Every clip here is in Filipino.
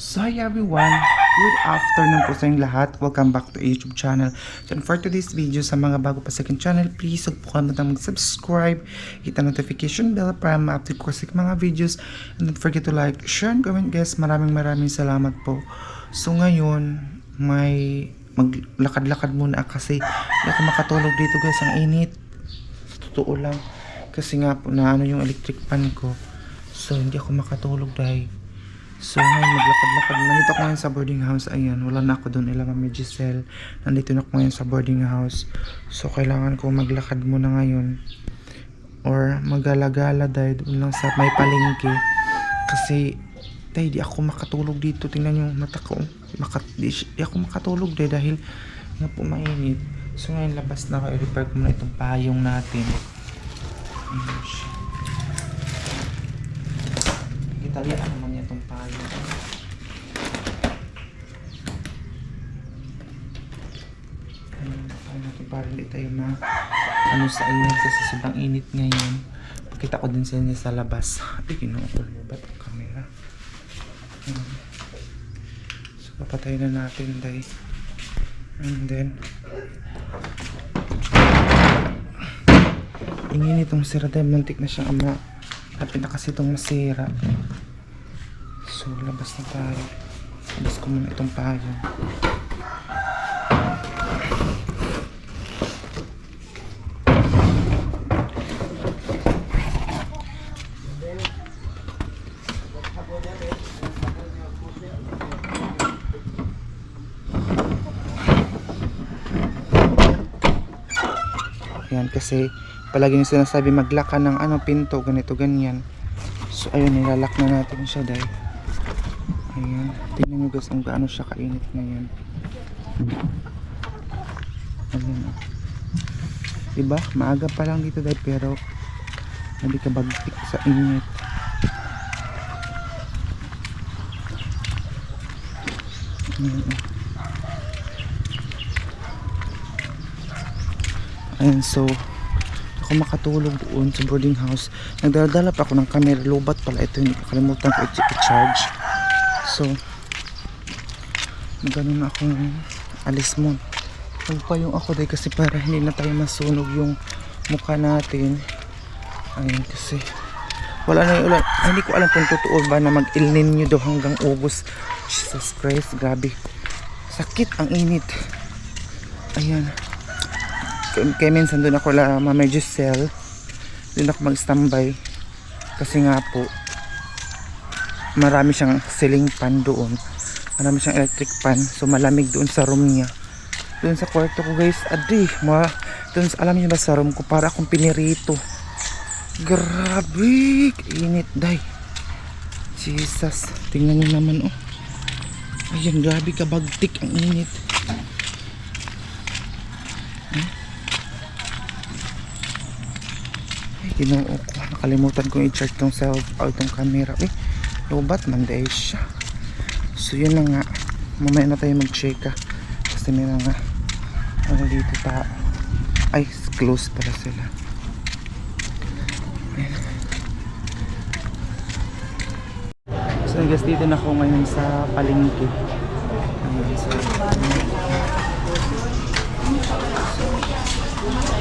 So hi everyone, good afternoon po sa inyong lahat. Welcome back to YouTube channel. So for today's video, sa mga bago pa sa aking channel, please huwag po kalimutan mag-subscribe, hit ang notification bell para ma-update ko sa mga videos, and don't forget to like, share, and comment guys. Maraming salamat po. So ngayon, may maglakad-lakad muna kasi hindi ako makatulog dito guys, ang init. Totoo lang, kasi nga po na ano yung electric fan ko, so hindi ako makatulog dahil. So ngayon maglakad-lakad. Nandito ako ngayon sa boarding house. Ayan, wala na ako doon. Mami Giselle. Nandito na ako ngayon sa boarding house. So kailangan ko maglakad muna ngayon. Or magala-gala dahil doon lang sa may palengke. Kasi dahil di ako makatulog dito. Tingnan yung mata ko. Di ako makatulog dahil nga po mainit. So ngayon labas na ako. I-repair ko muna itong payong natin. Ayan siya. Italian naman niya itong payo. Payo natin para hindi tayo ano sa init kasi sobrang init ngayon. Pakita ko din sa inyo sa labas. Ay, ginawa ko lubat ang camera. So, papatay na natin dahil. And then, ingin itong sira dahil mantik na siyang ama. Kapit na kasi itong masira. So, labas na tayo. Labas ko muna itong payo. Yan, kasi palagi yung sinasabi maglaka ng pinto, ganito, ganyan. So, ayun, nilalak na natin siya dahil. Ayan, tingnan nyo guys kung gaano siya kainit ngayon. Ayan, diba? Maaga pa lang dito dahil pero hindi ka bagtik sa init. Ayan, so ako makatulog doon sa boarding house. Nagdadala pa ako ng camera. Lobat pala ito, hindi kakalimutan ko i-charge. So magano na akong alis mo. Magpayong ako dahil kasi para hindi na tayo masunog yung mukha natin. Ayun, kasi wala na yung ulan. Hindi ko alam kung totoo ba na mag-El Nino daw hanggang August. Jesus Christ, grabe sakit ang init. Ayan, kaya minsan doon ako Mami Giselle, doon ako mag-standby kasi nga po marami siyang ceiling fan doon, marami siyang electric fan, so malamig doon sa room niya, doon sa kwarto ko guys. Doon, alam niyo ba sa room ko para akong pinirito. Grabe init day. Jesus, tingnan niyo naman oh. Ayan, grabe kabagtik ang init. Ginoo ko, nakalimutan kong i-charge tong itong camera. Lobat man dahil siya. So yun na nga, mamaya na tayo mag-check kasi may mga dito ta. Ay, close pala sila. So guys, dito na ako ngayon sa palengke. Ayan,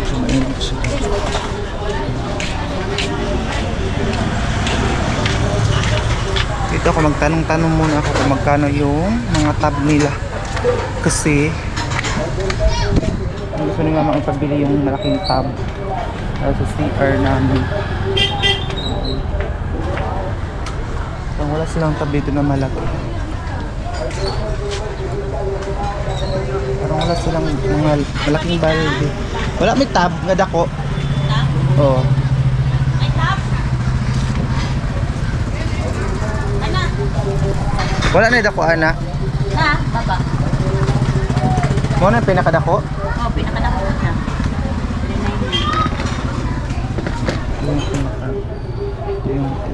so mainit siya. Dito ako magtanong-tanong muna ako kung magkano yung mga tab nila. Kasi gusto nyo nga makipabili yung malaking tab para sa CR namin. Parang wala silang tab dito na malaki. Parang wala silang mga malaking balde. Wala may tab nga dako. Oo. Wala na dako ana. Na, baba. Mo na pinakadako? Oh, pinakadako na.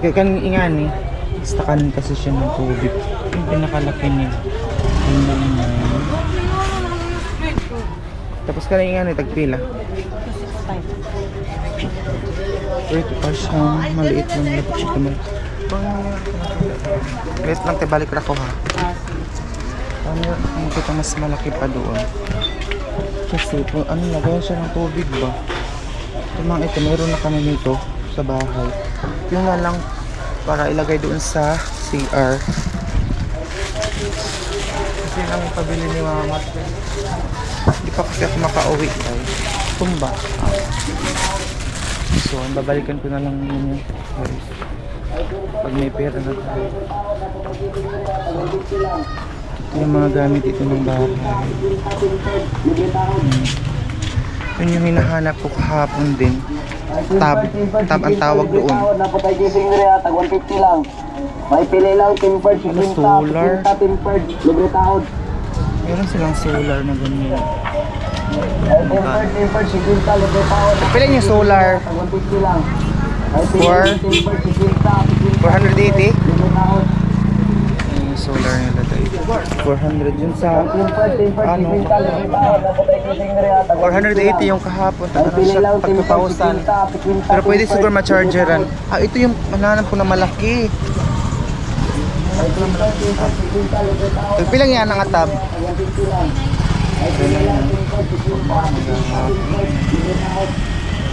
Kaya kan ingani, stakan kasi siya ng tubig. Yung pinakalaki niya. Tapos ka na ingani, tagpila. Wait, pa siya maliit lang. Wait lang, te, balik ako ha. Ah, sige. Ano yun? Ang kita mas malaki pa doon. Kasi, kung ano, lagayan siya ng tubig ba? Ito mga ito, meron na kami nito sa bahay. Yung nga lang, para ilagay doon sa CR. Kasi lang pabili ni mama. Hindi pa kasi ako makauwi guys. Tumba. So, babalikan ko na lang yun guys. Pag may pera na tayo. Ito yung mga gamit dito ng bahay. Yun yung hinahanap ko kahapon din. Tab ang tawag doon. Napatay gising rin at 150 lang. May pili lang, tempered, solar? tempered, libre taon. Meron silang solar na ganyan. Tempered, 50, libre taon. Pila yung solar? 150 lang. May pili For? lang, tempered, 50, 480? libre taon. Yung solar nila tayo. 400 yun sa Tempered, ano? 50, libre taon. Napatay gising rin at 480 yung kahapon. May Taga pili siya lang, pag tempered, 2,000. Pero pwede siguro ma-chargeran. Ah, ito yung mananap ko na malaki. Pilang yan ang atab?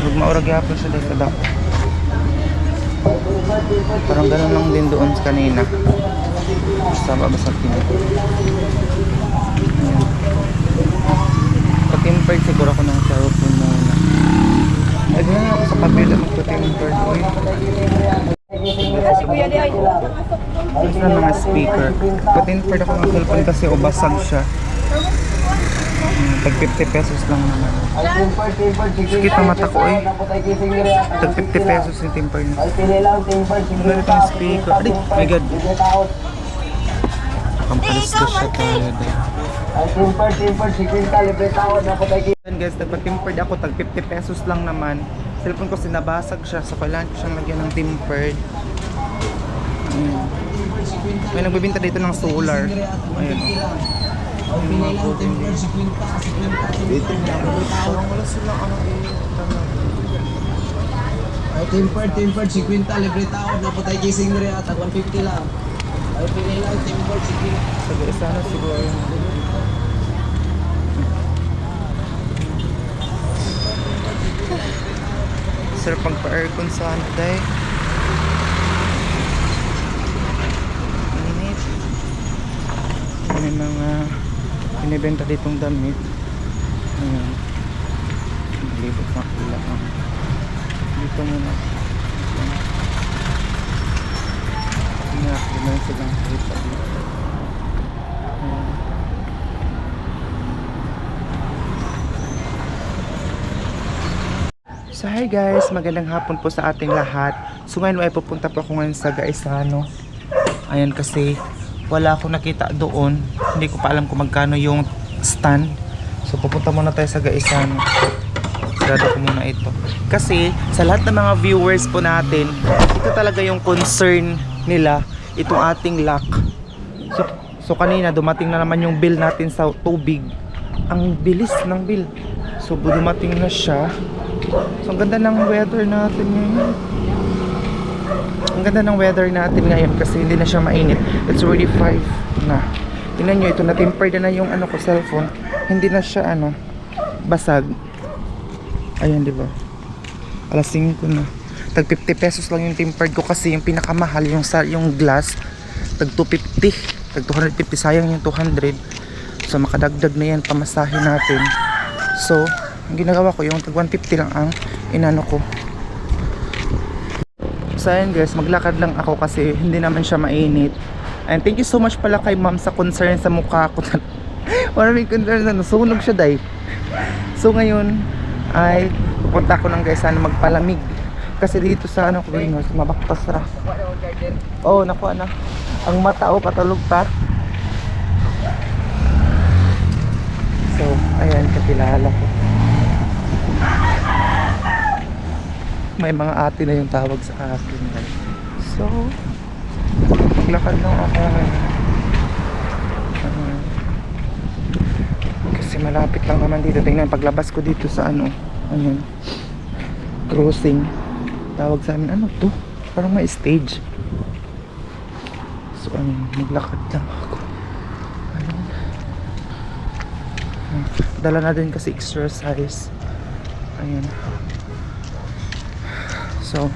Huwag maurag yapon siya dahil kadak. Parang ganun lang din doon sa kanina. Basta babasa pinag. Patimpered siguro ako ng cellphone muna. Ay, ganun ako sa kabila magpatimpered. Tapos na mga speaker. Patimpered ako ng cellphone kasi ubasag siya. Tag 50 pesos lang naman. Sakit ang mata ko eh. Tag 50 pesos yung temper niya. May pili lang, tempered, Meron itong speaker. Adik, my god. Kampalas ko siya tayo dahil. Ay, tempered, 50, libre taon. Napatay gising. Ayan guys, nagpa-tempered ako, tag 50 pesos lang naman. Cellphone ko sinabasag siya, so kailangan ko siyang lagyan ng tempered. Ayan. May nagbibinta dito ng solar. Ayan o. Yung mga golden dito lang. Parang wala silang ano Ay, tempered, 50, libre taon. Napatay gising rin at 150 lang. Ay, pili lang, tempered, 50. Taga-isa na siguro yun. Sir, pagpa-aircon sa ano day. Init. May mga binibenta ditong damit. Ayan. Libot na kula. Dito muna. Nga, naman silang kita dito. Ayan. So hi guys, magandang hapon po sa ating lahat. So ngayon ay pupunta po ako ngayon sa Gaisano. Ayan kasi wala akong nakita doon. Hindi ko pa alam kung magkano yung stand. So pupunta muna tayo sa Gaisano. Sarado ko muna ito. Kasi sa lahat ng mga viewers po natin, ito talaga yung concern nila, itong ating lock. So kanina dumating na naman yung bill natin sa tubig. Ang bilis ng bill. So dumating na siya. So ang ganda ng weather natin ngayon. Ang ganda ng weather natin ngayon kasi hindi na siya mainit. It's already 5 na. Tingnan nyo, ito na-tempered na yung ano ko, cellphone. Hindi na siya ano, basag. Ayan, di ba? Alas 5 na. Tag 50 pesos lang yung tempered ko kasi yung pinakamahal yung glass. Tag 250. Tag 250, sayang yung 200. So makadagdag na yan pamasahe natin. So ang ginagawa ko yung tag 150 lang ang inano ko. So ayun guys, maglakad lang ako kasi hindi naman siya mainit. And thank you so much pala kay ma'am sa concern sa mukha ko. Maraming concern na nasunog siya dahil. So ngayon ay pupunta ako ng guys sana magpalamig. Kasi dito sa ano ko greenhouse mabaktas ra. Oh nakuha na. Ang mata o patulog pa. So ayan, kakilala ko. May mga ate na yung tawag sa akin. So, maglakad lang ako. Kasi malapit lang naman dito. Tingnan, paglabas ko dito sa ano. Ayan. Crossing. Tawag sa amin, ano to? Parang may stage. So ayun, maglakad lang ako. Ayun. Dala na din kasi exercise. Ayun. So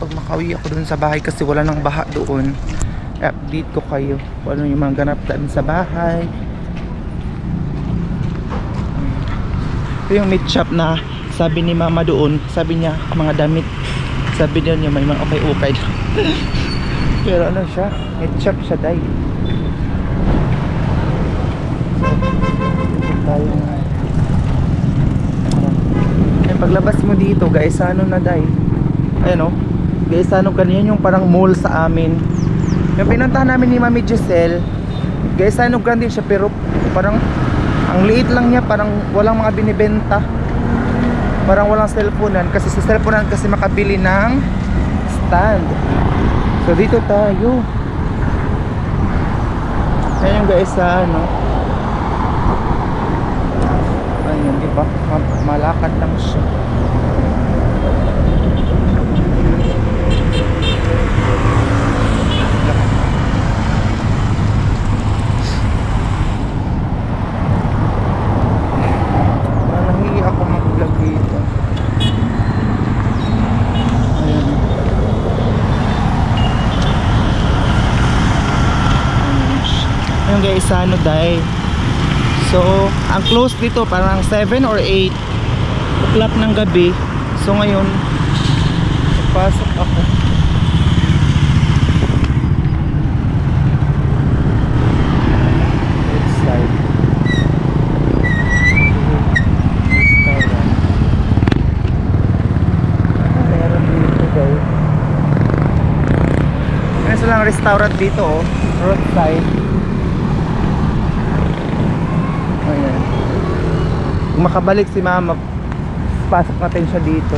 pag makauwi ako dun sa bahay kasi wala nang baha doon, update ko kayo kung ano yung mga ganap daan sa bahay. Ito yung meat shop na sabi ni mama doon, sabi niya mga damit, sabi niya may mga ukay-ukay pero ano siya, meat shop siya day. So tayo nga. Ay, paglabas mo dito guys, ano na day, ayun o guys, ano ganyan yung parang mall sa amin. Yung pinuntahan namin ni Mami Giselle guys, ano grande siya pero parang ang liit lang niya, parang walang mga binibenta, parang walang cellphone kasi sa cellphone kasi makabili ng stand. So dito tayo. Ayan yung guys sa ano, ayun diba, malakad lang siya. Nahihi ako mag-vlog dito. Ayun. Ayun guys, ano dahil so ang close dito parang 7 or 8 o'clock ng gabi. So ngayon pasok ako. It's like meron dito guys. Meron silang restaurant dito oh, roadside. Ayan. Kung makabalik si mama, pasok natin siya dito.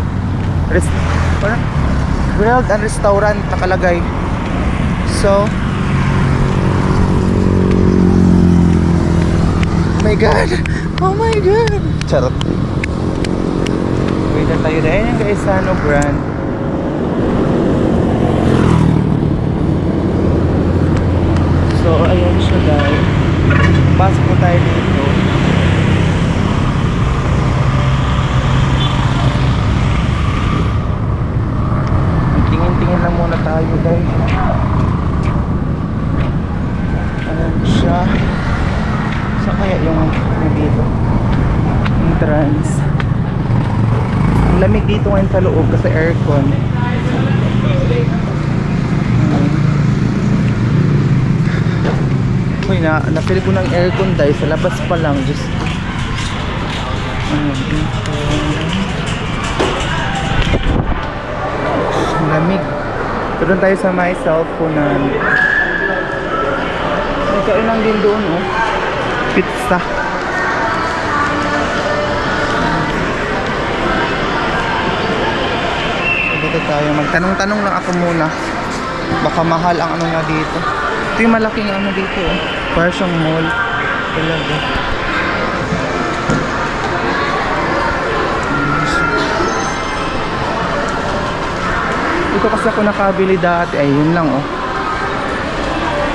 Grilled and restaurant nakalagay. So oh my god, oh my god, charot. Wait na tayo na yung guys sa ano brand. So ayan siya guys, pasok po tayo dito. Tingin-tingin lang muna tayo guys. Ayan siya. Saan kaya yung dito? Entrance. Ang lamig dito ngayon sa loob kasi aircon. Uy, na-feel ko ng aircon dahil sa labas pa lang. Just ang lamig. So doon tayo sa may cellphone na ito lang din doon oh. Pizza. So dito tayo, magtanong-tanong lang ako muna. Baka mahal ang ano na dito. Ito yung malaking ano dito oh. Para siyang mall. Talaga. Dito kasi ako nakabili dati. Ay yun lang oh.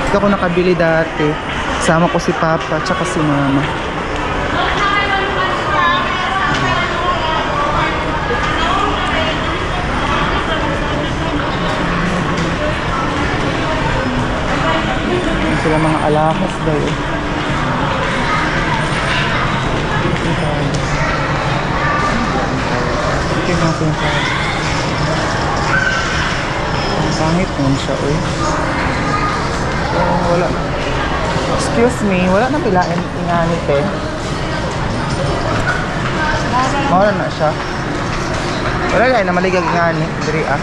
Dito ako nakabili dati. Sama ko si Papa at saka si Mama. Sila mga alahas daw eh. Ito yung mga sinasabi. Ang pangit naman siya eh. So wala. Excuse me, wala na pila inanit eh. Mawala na siya. Wala na na maligag inanit. Diri ah.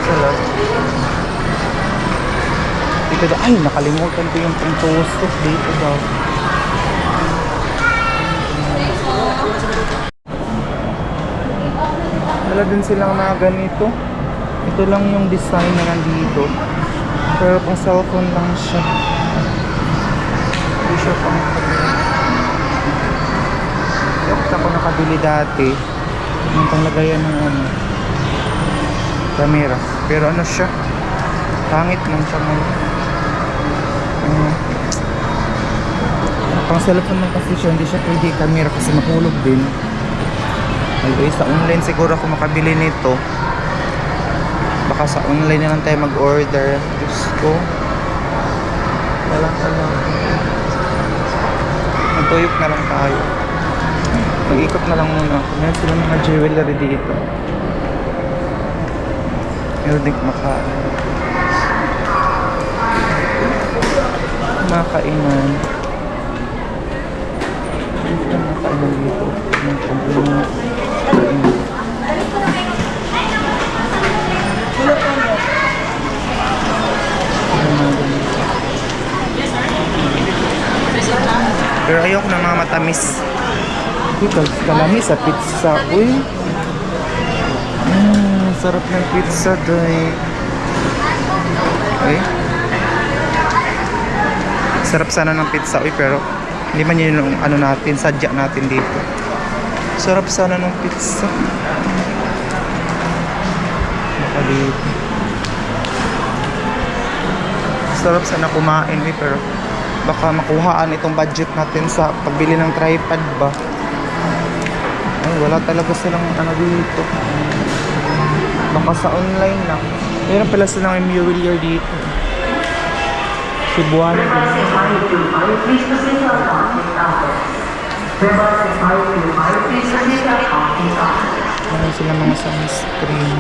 Salad. Dito daw. Ay, nakalimutan ko yung pang-toastos dito daw. Wala din silang na ganito. Ito lang yung design na nandito. Pero pang cellphone lang siya. Hindi siya pang ako nakabili dati. Yung panglagayan ng ano. camera. Pero ano siya? Pangit lang siya ngayon. Pang cellphone lang kasi siya, hindi siya pwede camera kasi mahulog din. Ay, sa online siguro ako makabili nito. Baka sa online na lang tayo mag-order. Diyos ko. Wala ka lang. Magtuyok na lang tayo. Mag-ikot na lang muna. Meron sila mga jewelry dito. Meron din makainan. Makainan dito. Pero ayoko ng mga matamis. Kalami sa pizza. Uy. Sarap ng pizza, day. Uy. Sarap sana ng pizza, uy, pero hindi man yun yung ano natin, sadya natin dito. Sarap sana ng pizza. Baka dito. Sarap sana kumain, uy, pero baka makuhaan itong budget natin sa pagbili ng tripod ba. Ay, wala talaga silang ano dito. Baka sa online lang. Meron pala silang MUWear dito. Cebuano din. Meron silang mga sunscreen.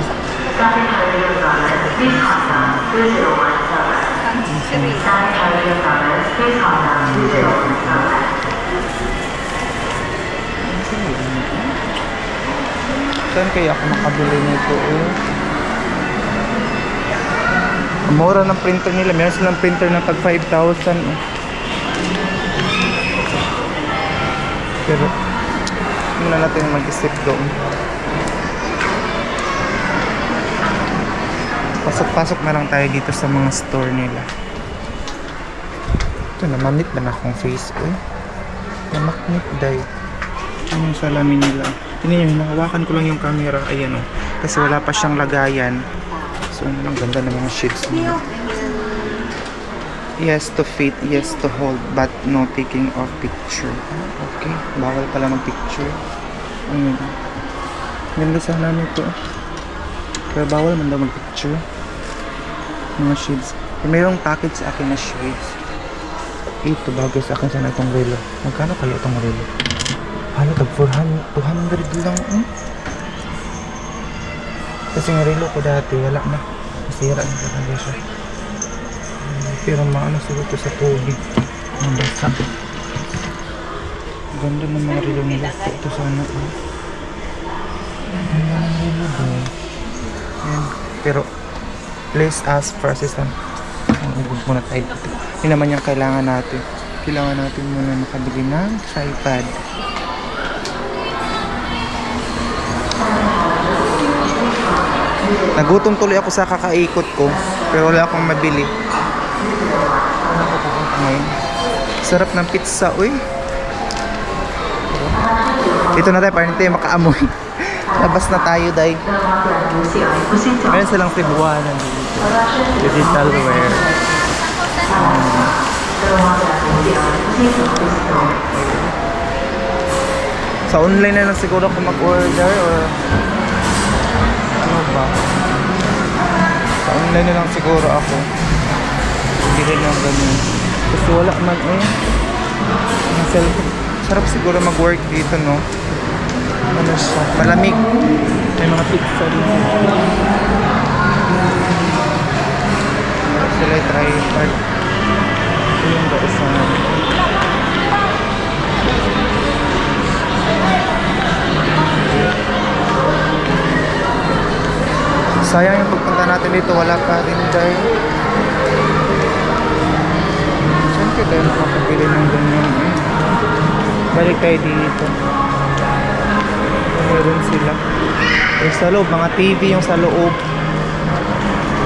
Saan kaya ako makabili nito eh? Ang mura ng printer nila. Meron silang printer na tag 5,000 eh. Pero muna natin mag-isip doon. Pasok-pasok na lang tayo dito sa mga store nila. Ito, namamit ba na akong face ko? Namaknit dahil. Ano yung salamin nila? Tingnan nyo, hinahawakan ko lang yung camera. Ayan o. Kasi wala pa siyang lagayan. So, ang ganda ng mga shades nila. Yes to fit, yes to hold, but no taking of picture. Okay, bawal pala mag-picture. Ayan. Ganda sana nito. Pero bawal man daw mag-picture. Mga shades. Mayroong package sa akin na shades. Ito bagay sa akin sana itong relo. Magkano kaya itong relo? Ano, tag 200 lang eh. Kasi yung relo ko dati wala na. Masira na talaga siya. Pero maano siguro ito sa tubig. Ang basa. Ganda ng mga relo nila. Ito sana eh. Ganda ng relo doon. Ayan. Pero please ask for assistance. Huwag muna tayo dito. Hindi naman yung kailangan natin. Kailangan natin muna makabili ng tripod. Nagutom tuloy ako sa kakaikot ko. Pero wala akong mabili. Ano ko pupunta ngayon? Sarap ng pizza, uy. Dito na tayo para hindi tayo makaamoy. Labas na tayo, day. Meron silang Cebuano dito. Digital wear. Sa online na lang siguro ako mag-order or ano ba? Sa online na lang siguro ako. Hindi rin lang ganyan. Kasi wala man eh. Ang cellphone. Sarap siguro mag-work dito, no? Ano siya? Malamig. May mga pizza rin. Sila try hard. Ito yung guys na sayang yung pagpunta natin dito, wala pa rin dahil siyempre tayo makapagpili ng ganyan eh. Balik tayo dito. Meron sila yung sa loob, mga TV yung sa loob,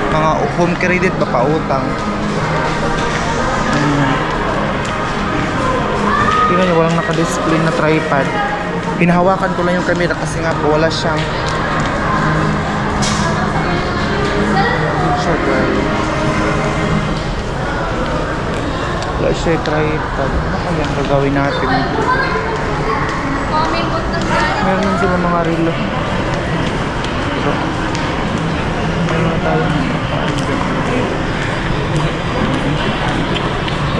mga home credit ba pautang. Tingnan nyo, walang nakadisplay na tripod. Pinahawakan ko lang yung camera kasi nga po wala siyang Wala siya tripod. Ano kaya ang gagawin natin? Meron din sila mga relo. Ito. Meron na tayo.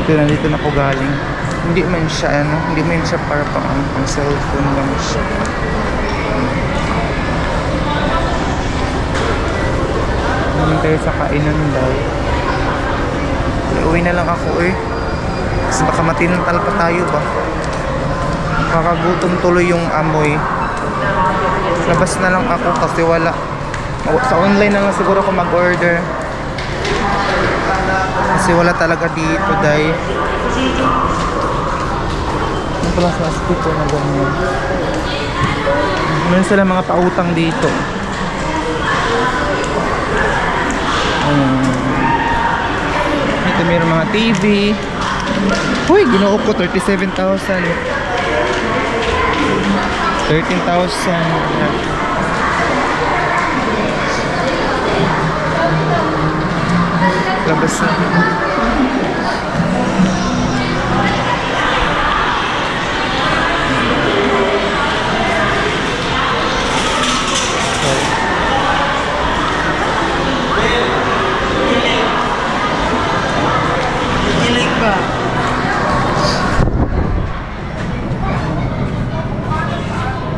Ito, nandito na ako galing. Hindi man siya, hindi man siya para pang cellphone lang siya. Namin tayo sa kainan daw. Uwi na lang ako eh. Kasi baka matinantal pa tayo ba. Kakagutom tuloy yung amoy. Labas na lang ako kasi wala. Sa online na lang siguro ako mag-order. Kasi wala talaga dito dahil ang pala sa aspito na ganyan. Meron sila mga pautang dito. Ito meron mga TV. Uy, ginoo ko 37,000. 13,000. Labas na. Kilig ba?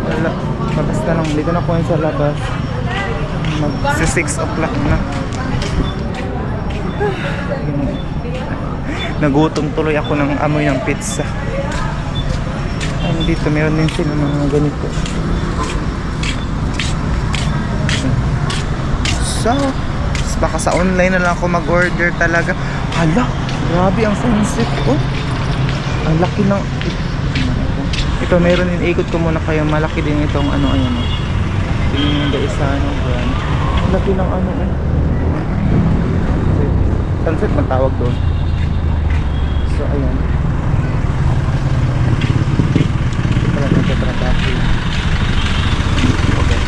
Wala. Labas na lang. Dito na po yun sa labas. Mag 6 o'clock na. Nagutom tuloy ako ng amoy ng pizza. Dito meron din sila mga ganito. So, baka sa online na lang ako mag-order talaga. Hala, grabe ang sunset ko. Ang laki ng... Ito meron din, ikot ko muna kayo. Malaki din itong ano, ayan o. Tingin nga isa, ano, brand. Ang laki ng ano eh. Sunset matawag doon. So, ayan. Ito pala nagtatrabaho. Okay.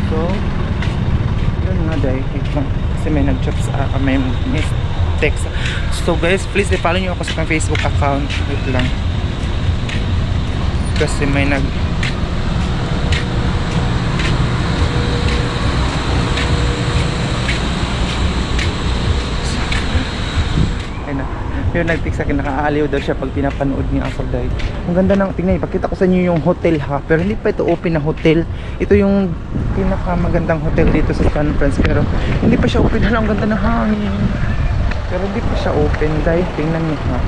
So, yun nga dahil. Kasi may nag-chat sa may text. So guys, please i-follow nyo ako sa Facebook account. Wait lang. Kasi may nag... Yung nag-text sa akin, nakakaaliw daw siya pag pinapanood niya ako dahil ang ganda ng tingnan, ipakita ko sa inyo yung hotel ha, pero hindi pa ito open na hotel. Ito yung pinakamagandang hotel dito sa San Francisco, pero hindi pa siya open. Hala, ang ganda ng hangin, pero hindi pa siya open dahil tingnan niyo ha,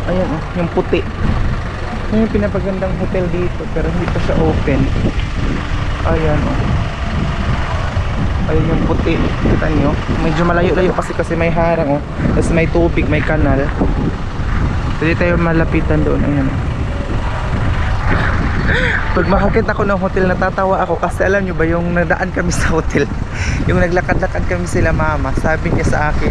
ayan oh, yung puti, yun yung pinapagandang hotel dito, pero hindi pa siya open. Ayan oh, ayun yung puti, kita nyo, medyo malayo-layo kasi may harang oh, tapos may tubig, may kanal, pwede tayo malapitan doon. Ayan pag makakita ko ng hotel natatawa ako kasi alam nyo ba yung nadaan kami sa hotel yung naglakad-lakad kami sila mama, sabi niya sa akin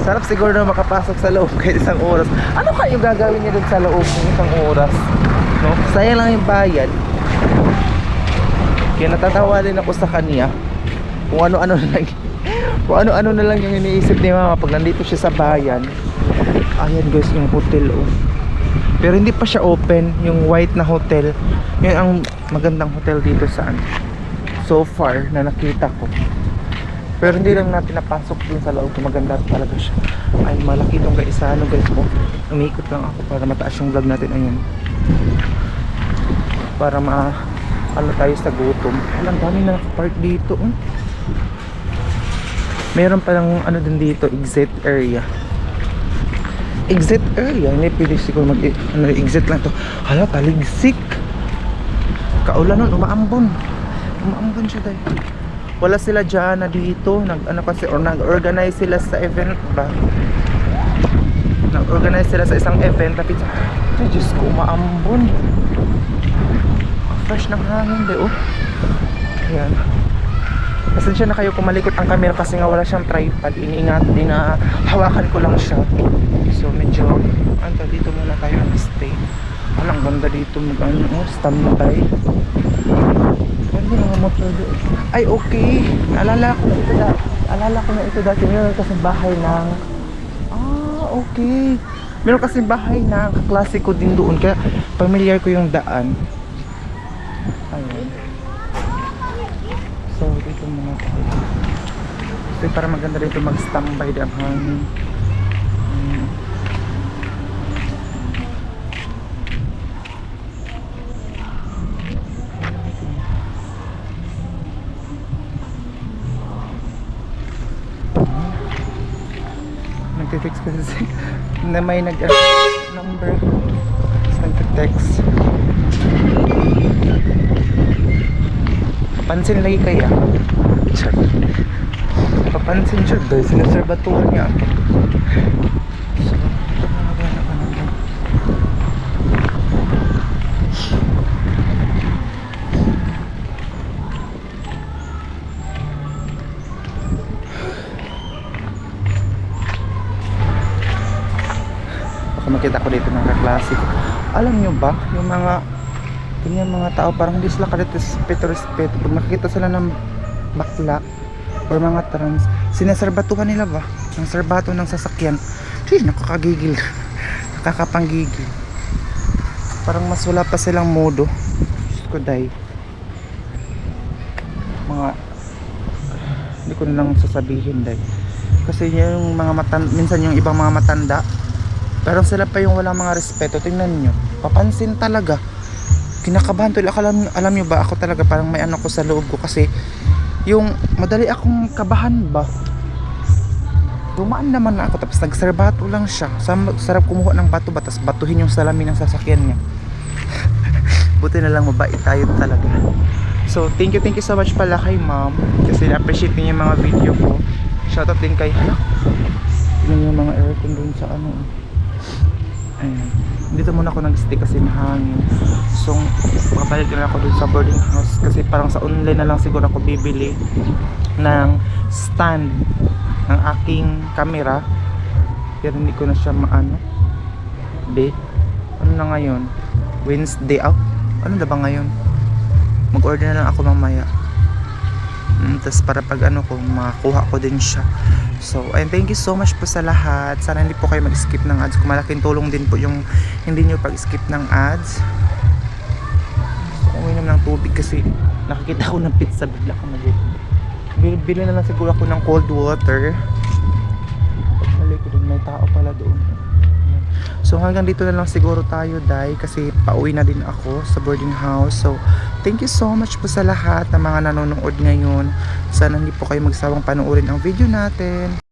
sarap siguro na makapasok sa loob kahit isang oras. Ano kayo gagawin niya doon sa loob ng isang oras, no? Sayang lang yung bayad. Kaya natatawa din ako sa kanya kung ano-ano na lang na lang yung iniisip ni mama pag nandito siya sa bayan. Ayan guys yung hotel oh. Pero hindi pa siya open, yung white na hotel. Yun ang magandang hotel dito sa so far na nakita ko. Pero hindi lang natin napasok dun sa loob. Maganda talaga siya. Ay malaki itong guys, ano guys mo. Umiikot lang ako para mataas yung vlog natin. Ayan. Para ano tayo sa gutom. Alam, dami na nakapark dito. Meron palang ano din dito, exit area. Exit area, hindi pwede siguro exit lang to. Hala, taligsik. Kaulan nun, umaambon siya dahil. Wala sila dyan na dito, nag-organize sila sa event ba? Nag-organize sila sa isang event, tapi Diyos ko, umaambon. Fresh ng hangin de oh. Ayan. Pasensya na kayo kung malikot ang camera kasi nga wala siyang tripod. Iniingat din na hawakan ko lang siya. So medyo dito muna tayo mag-stay. Alang ganda dito mag ano, standby. Ganda mga motor doon. Ay, okay. Alala ko na ito dati. Meron kasi bahay ng... okay. Meron kasi bahay ng kaklase ko din doon. Kaya familiar ko yung daan. Ayun. So, dito muna tayo. Kasi para maganda dito mag-standby ang hangin. Nagtitext kasi na may number tapos nagtitext. Papansin lagi kaya papansin siya dahil sinaserbatuhan niya ako. So, makita ko dito ng kaklase ko. Alam nyo ba, yung mga ganyan mga tao parang hindi sila respeto. Pag makikita sila ng bakla or mga trans, sinaserbatuhan nila ba? Ang serbato ng sasakyan. Nakakagigil. Nakakapanggigil. Parang mas wala pa silang modo. Diyos ko day. Mga hindi ko na lang sasabihin day. Kasi yung mga minsan yung ibang mga matanda pero sila pa yung walang mga respeto. Tingnan nyo, papansin talaga. Kinakabahan tuloy. Alam nyo ba, ako talaga parang may ano ko sa loob ko. Kasi yung madali akong kabahan ba, dumaan naman na ako tapos nagserbato lang siya. Sarap kumuha ng bato ba, tapos batuhin yung salamin ng sasakyan niya. Buti na lang mabait tayo talaga. So thank you so much pala kay ma'am, kasi na-appreciate niya yung mga video ko. Shoutout din kay tingnan yung mga aircon dun sa ano. Ayan. Dito muna ako nag-stay kasi mahangin. So makabalik na ako dun sa boarding house kasi parang sa online na lang siguro ako bibili ng stand ng aking camera. Pero hindi ko na siya maano. Ano na ngayon? Wednesday out? Ano na ba ngayon? Mag-order na lang ako mamaya. Tapos para pag ano ko, makakuha ko din siya. So, and thank you so much po sa lahat. Sana hindi po kayo mag-skip ng ads. Kung malaking tulong din po yung hindi nyo pag-skip ng ads. So, uminom ng tubig kasi nakakita ko ng pizza. Bigla ko na dito. Bili na lang siguro ako ng cold water. Pag mali ko dun, may tao pala doon. So hanggang dito na lang siguro tayo dahil kasi pauwi na din ako sa boarding house. So thank you so much po sa lahat ng mga nanonood ngayon. Sana hindi po kayo magsawang panoorin ang video natin.